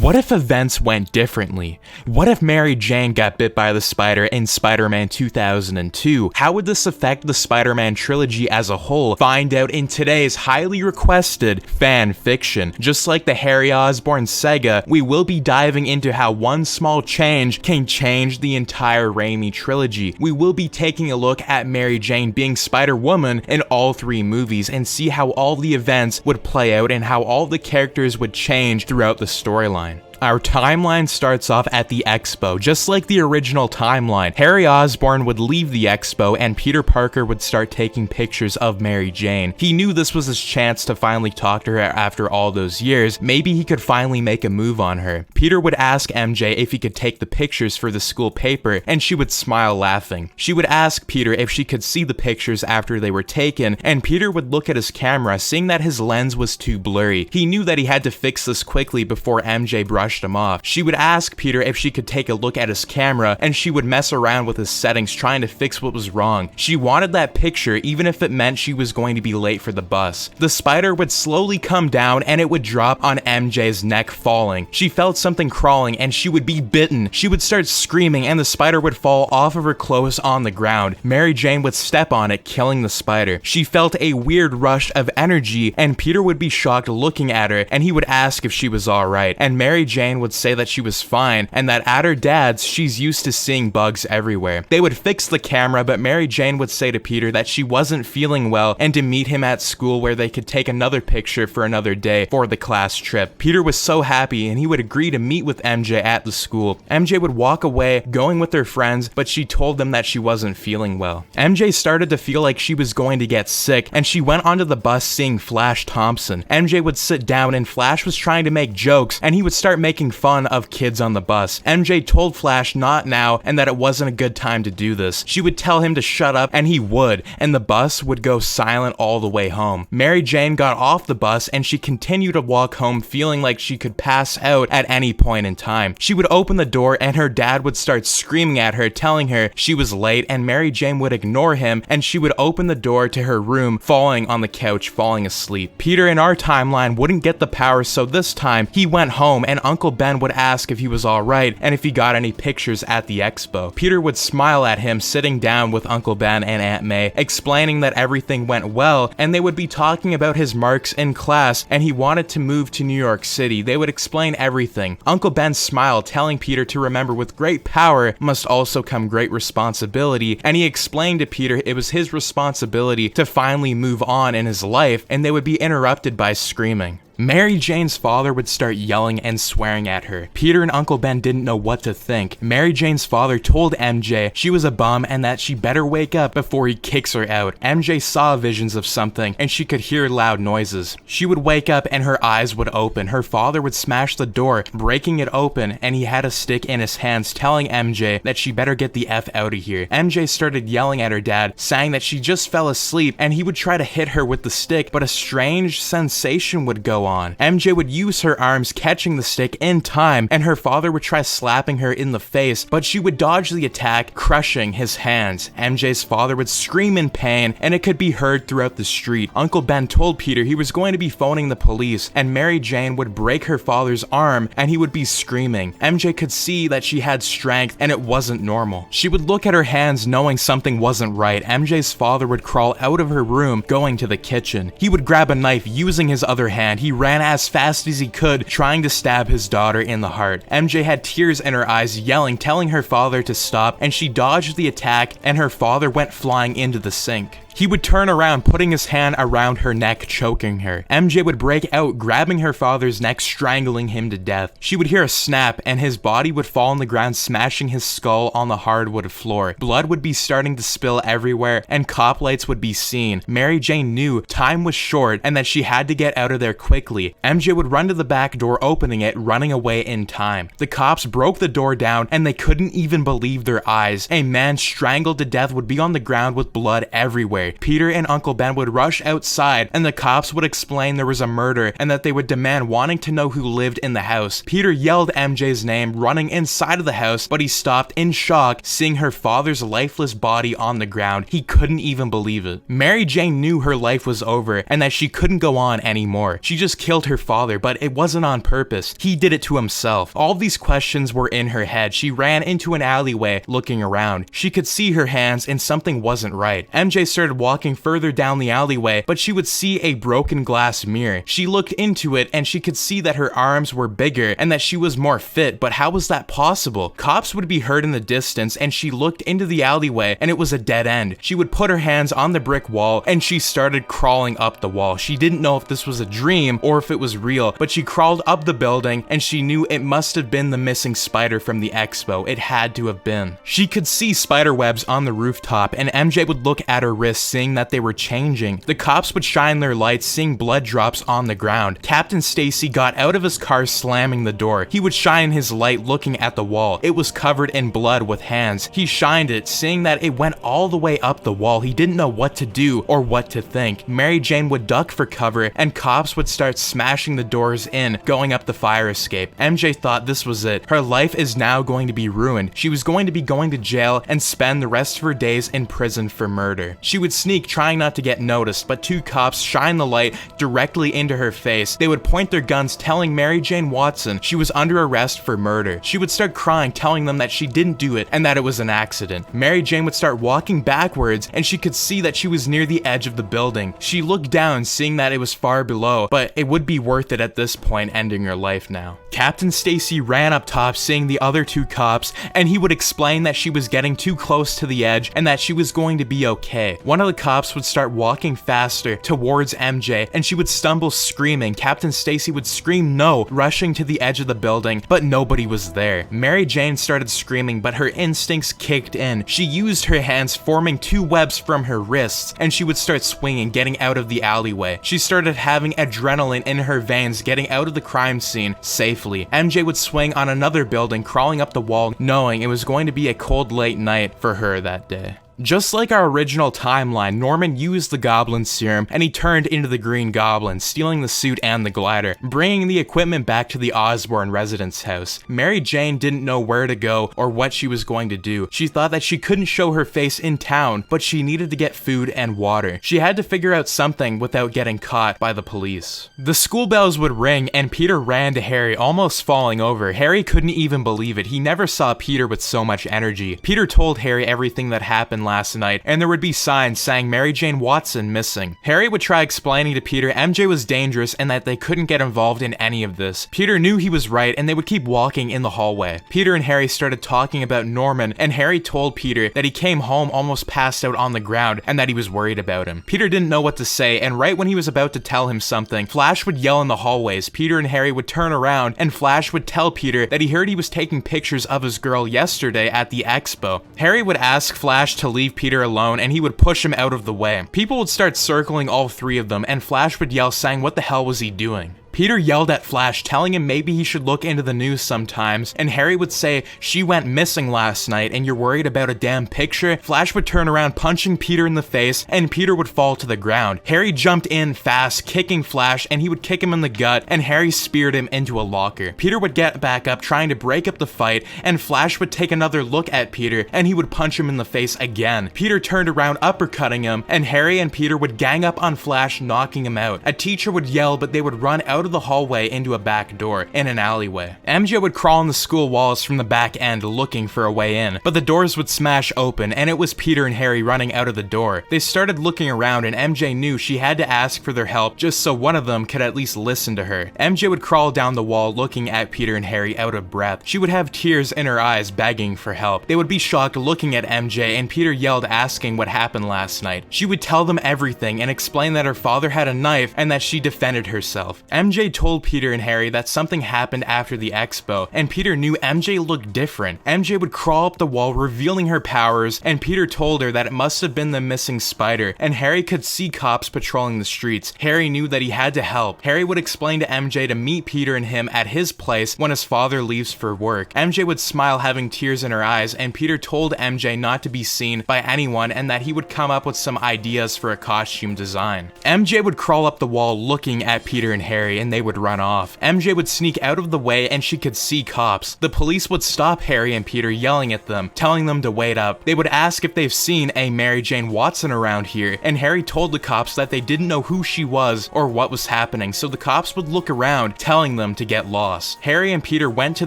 What if events went differently? What if Mary Jane got bit by the spider in Spider-Man 2002? How would this affect the Spider-Man trilogy as a whole? Find out in today's highly requested fan fiction. Just like the Harry Osborn saga, we will be diving into how one small change can change the entire Raimi trilogy. We will be taking a look at Mary Jane being Spider-Woman in all three movies and see how all the events would play out and how all the characters would change throughout the storyline. Our timeline starts off at the expo. Just like the original timeline, Harry Osborn would leave the expo and Peter Parker would start taking pictures of Mary Jane. He knew this was his chance to finally talk to her after all those years. Maybe he could finally make a move on her. Peter would ask MJ if he could take the pictures for the school paper, and she would smile laughing. She would ask Peter if she could see the pictures after they were taken, and Peter would look at his camera, seeing that his lens was too blurry. He knew that he had to fix this quickly before MJ brushed him off. She would ask Peter if she could take a look at his camera, and she would mess around with his settings trying to fix what was wrong. She wanted that picture even if it meant she was going to be late for the bus. The spider would slowly come down and it would drop on MJ's neck, falling. She felt something crawling and she would be bitten. She would start screaming and the spider would fall off of her clothes on the ground. Mary Jane would step on it, killing the spider. She felt a weird rush of energy and Peter would be shocked looking at her, and he would ask if she was alright, and Mary Jane would say that she was fine and that at her dad's she's used to seeing bugs everywhere. They would fix the camera, but Mary Jane would say to Peter that she wasn't feeling well and to meet him at school where they could take another picture for another day for the class trip. Peter was so happy and he would agree to meet with MJ at the school. MJ would walk away going with her friends, but she told them that she wasn't feeling well. MJ started to feel like she was going to get sick and she went onto the bus seeing Flash Thompson. MJ would sit down and Flash was trying to make jokes and he would start making fun of kids on the bus. MJ told Flash not now and that it wasn't a good time to do this. She would tell him to shut up and he would, and the bus would go silent all the way home. Mary Jane got off the bus and she continued to walk home feeling like she could pass out at any point in time. She would open the door and her dad would start screaming at her, telling her she was late, and Mary Jane would ignore him and she would open the door to her room, falling on the couch, falling asleep. Peter in our timeline wouldn't get the power, so this time he went home and Uncle Ben would ask if he was alright and if he got any pictures at the expo. Peter would smile at him sitting down with Uncle Ben and Aunt May, explaining that everything went well and they would be talking about his marks in class and he wanted to move to New York City. They would explain everything. Uncle Ben smiled, telling Peter to remember with great power must also come great responsibility, and he explained to Peter it was his responsibility to finally move on in his life, and they would be interrupted by screaming. Mary Jane's father would start yelling and swearing at her. Peter and Uncle Ben didn't know what to think. Mary Jane's father told MJ she was a bum and that she better wake up before he kicks her out. MJ saw visions of something and she could hear loud noises. She would wake up and her eyes would open. Her father would smash the door, breaking it open, and he had a stick in his hands telling MJ that she better get the F out of here. MJ started yelling at her dad, saying that she just fell asleep, and he would try to hit her with the stick, but a strange sensation would go on. MJ would use her arms catching the stick in time, and her father would try slapping her in the face, but she would dodge the attack, crushing his hands. MJ's father would scream in pain, and it could be heard throughout the street. Uncle Ben told Peter he was going to be phoning the police, and Mary Jane would break her father's arm, and he would be screaming. MJ could see that she had strength, and it wasn't normal. She would look at her hands knowing something wasn't right. MJ's father would crawl out of her room, going to the kitchen. He would grab a knife using his other hand. He ran as fast as he could, trying to stab his daughter in the heart. MJ had tears in her eyes, yelling, telling her father to stop, and she dodged the attack, and her father went flying into the sink. He would turn around, putting his hand around her neck, choking her. MJ would break out, grabbing her father's neck, strangling him to death. She would hear a snap, and his body would fall on the ground, smashing his skull on the hardwood floor. Blood would be starting to spill everywhere, and cop lights would be seen. Mary Jane knew time was short, and that she had to get out of there quickly. MJ would run to the back door, opening it, running away in time. The cops broke the door down, and they couldn't even believe their eyes. A man strangled to death would be on the ground with blood everywhere. spider. Peter and Uncle Ben would rush outside, and the cops would explain there was a murder and that they would demand wanting to know who lived in the house. Peter yelled MJ's name running inside of the house, but he stopped in shock seeing her father's lifeless body on the ground. He couldn't even believe it. Mary Jane knew her life was over and that she couldn't go on anymore. She just killed her father, but it wasn't on purpose. He did it to himself. All these questions were in her head. She ran into an alleyway looking around. She could see her hands and something wasn't right. MJ started walking further down the alleyway, but she would see a broken glass mirror. She looked into it and she could see that her arms were bigger and that she was more fit, but how was that possible? Cops would be heard in the distance, and she looked into the alleyway and it was a dead end. She would put her hands on the brick wall and she started crawling up the wall. She didn't know if this was a dream or if it was real, but she crawled up the building and she knew it must have been the missing spider from the expo. It had to have been. She could see spider webs on the rooftop, and MJ would look at her wrists, seeing that they were changing. The cops would shine their lights, seeing blood drops on the ground. Captain Stacy got out of his car, slamming the door. He would shine his light looking at the wall. It was covered in blood with hands. He shined it, seeing that it went all the way up the wall. He didn't know what to do or what to think. Mary Jane would duck for cover, and cops would start smashing the doors in, going up the fire escape. MJ thought this was it. Her life is now going to be ruined. She was going to be going to jail and spend the rest of her days in prison for murder. She would sneak, trying not to get noticed, but two cops shine the light directly into her face. They would point their guns, telling Mary Jane Watson she was under arrest for murder. She would start crying, telling them that she didn't do it and that it was an accident. Mary Jane would start walking backwards, and she could see that she was near the edge of the building. She looked down, seeing that it was far below, but it would be worth it at this point, ending her life now. Captain Stacy ran up top, seeing the other two cops, and he would explain that she was getting too close to the edge and that she was going to be okay. One of the cops would start walking faster towards MJ, and she would stumble screaming. Captain Stacy would scream no, rushing to the edge of the building, but nobody was there. Mary Jane started screaming, but her instincts kicked in. She used her hands, forming two webs from her wrists, and she would start swinging, getting out of the alleyway. She started having adrenaline in her veins, getting out of the crime scene safely. MJ would swing on another building, crawling up the wall, knowing it was going to be a cold late night for her that day. Just like our original timeline, Norman used the Goblin Serum and he turned into the Green Goblin, stealing the suit and the glider, bringing the equipment back to the Osborn residence house. Mary Jane didn't know where to go or what she was going to do. She thought that she couldn't show her face in town, but she needed to get food and water. She had to figure out something without getting caught by the police. The school bells would ring and Peter ran to Harry, almost falling over. Harry couldn't even believe it. He never saw Peter with so much energy. Peter told Harry everything that happened last night, and there would be signs saying Mary Jane Watson missing. Harry would try explaining to Peter MJ was dangerous and that they couldn't get involved in any of this. Peter knew he was right, and they would keep walking in the hallway. Peter and Harry started talking about Norman, and Harry told Peter that he came home almost passed out on the ground and that he was worried about him. Peter didn't know what to say, and right when he was about to tell him something, Flash would yell in the hallways. Peter and Harry would turn around, and Flash would tell Peter that he heard he was taking pictures of his girl yesterday at the expo. Harry would ask Flash to leave Peter alone, and he would push him out of the way. People would start circling all three of them, and Flash would yell, saying what the hell was he doing? Peter yelled at Flash, telling him maybe he should look into the news sometimes, and Harry would say, she went missing last night and you're worried about a damn picture? Flash would turn around, punching Peter in the face, and Peter would fall to the ground. Harry jumped in fast, kicking Flash, and he would kick him in the gut, and Harry speared him into a locker. Peter would get back up, trying to break up the fight, and Flash would take another look at Peter, and he would punch him in the face again. Peter turned around, uppercutting him, and Harry and Peter would gang up on Flash, knocking him out. A teacher would yell, but they would run out of the hallway into a back door in an alleyway. MJ would crawl on the school walls from the back end looking for a way in, but the doors would smash open and it was Peter and Harry running out of the door. They started looking around and MJ knew she had to ask for their help just so one of them could at least listen to her. MJ would crawl down the wall looking at Peter and Harry out of breath. She would have tears in her eyes begging for help. They would be shocked looking at MJ, and Peter yelled asking what happened last night. She would tell them everything and explain that her father had a knife and that she defended herself. MJ MJ told Peter and Harry that something happened after the expo, and Peter knew MJ looked different. MJ would crawl up the wall, revealing her powers, and Peter told her that it must have been the missing spider, and Harry could see cops patrolling the streets. Harry knew that he had to help. Harry would explain to MJ to meet Peter and him at his place when his father leaves for work. MJ would smile, having tears in her eyes, and Peter told MJ not to be seen by anyone and that he would come up with some ideas for a costume design. MJ would crawl up the wall looking at Peter and Harry, and they would run off. MJ would sneak out of the way and she could see cops. The police would stop Harry and Peter, yelling at them, telling them to wait up. They would ask if they've seen a Mary Jane Watson around here, and Harry told the cops that they didn't know who she was or what was happening, so the cops would look around, telling them to get lost. Harry and Peter went to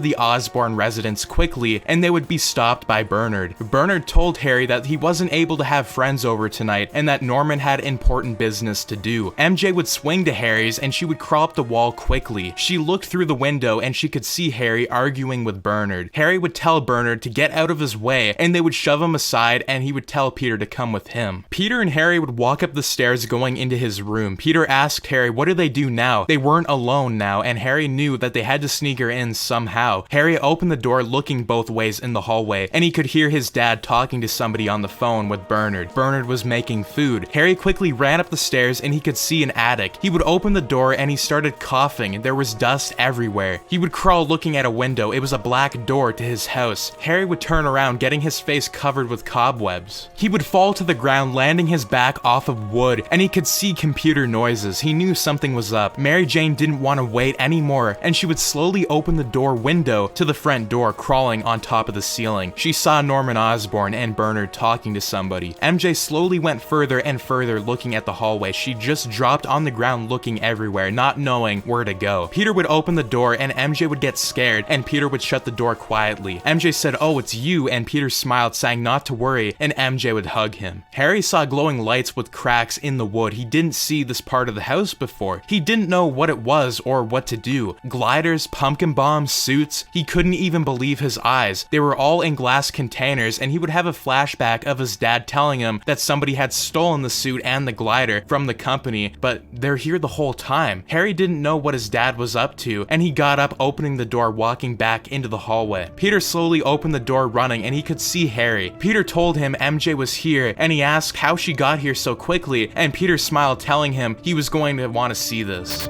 the Osborn residence quickly, and they would be stopped by Bernard. Bernard told Harry that he wasn't able to have friends over tonight and that Norman had important business to do. MJ would swing to Harry's and she would crawl up the wall quickly. She looked through the window and she could see Harry arguing with Bernard. Harry would tell Bernard to get out of his way, and they would shove him aside, and he would tell Peter to come with him. Peter and Harry would walk up the stairs going into his room. Peter asked Harry, what do they do now? They weren't alone now, and Harry knew that they had to sneak her in somehow. Harry opened the door looking both ways in the hallway, and he could hear his dad talking to somebody on the phone with Bernard. Bernard was making food. Harry quickly ran up the stairs and he could see an attic. He would open the door and he started coughing. There was dust everywhere. He would crawl looking at a window. It was a black door to his house. Harry would turn around, getting his face covered with cobwebs. He would fall to the ground, landing his back off of wood, and he could see computer noises. He knew something was up. Mary Jane didn't want to wait anymore, and she would slowly open the door window to the front door, crawling on top of the ceiling. She saw Norman Osborn and Bernard talking to somebody. MJ slowly went further and further looking at the hallway. She just dropped on the ground looking everywhere, not knowing where to go. Peter would open the door and MJ would get scared, and Peter would shut the door quietly. MJ said, "Oh, it's you," and Peter smiled, saying not to worry, and MJ would hug him. Harry saw glowing lights with cracks in the wood. He didn't see this part of the house before. He didn't know what it was or what to do. Gliders, pumpkin bombs, suits. He couldn't even believe his eyes. They were all in glass containers, and he would have a flashback of his dad telling him that somebody had stolen the suit and the glider from the company, but they're here the whole time. Harry didn't know what his dad was up to, and he got up, opening the door, walking back into the hallway. Peter slowly opened the door running, and he could see Harry. Peter told him MJ was here, and he asked how she got here so quickly, and Peter smiled, telling him he was going to want to see this.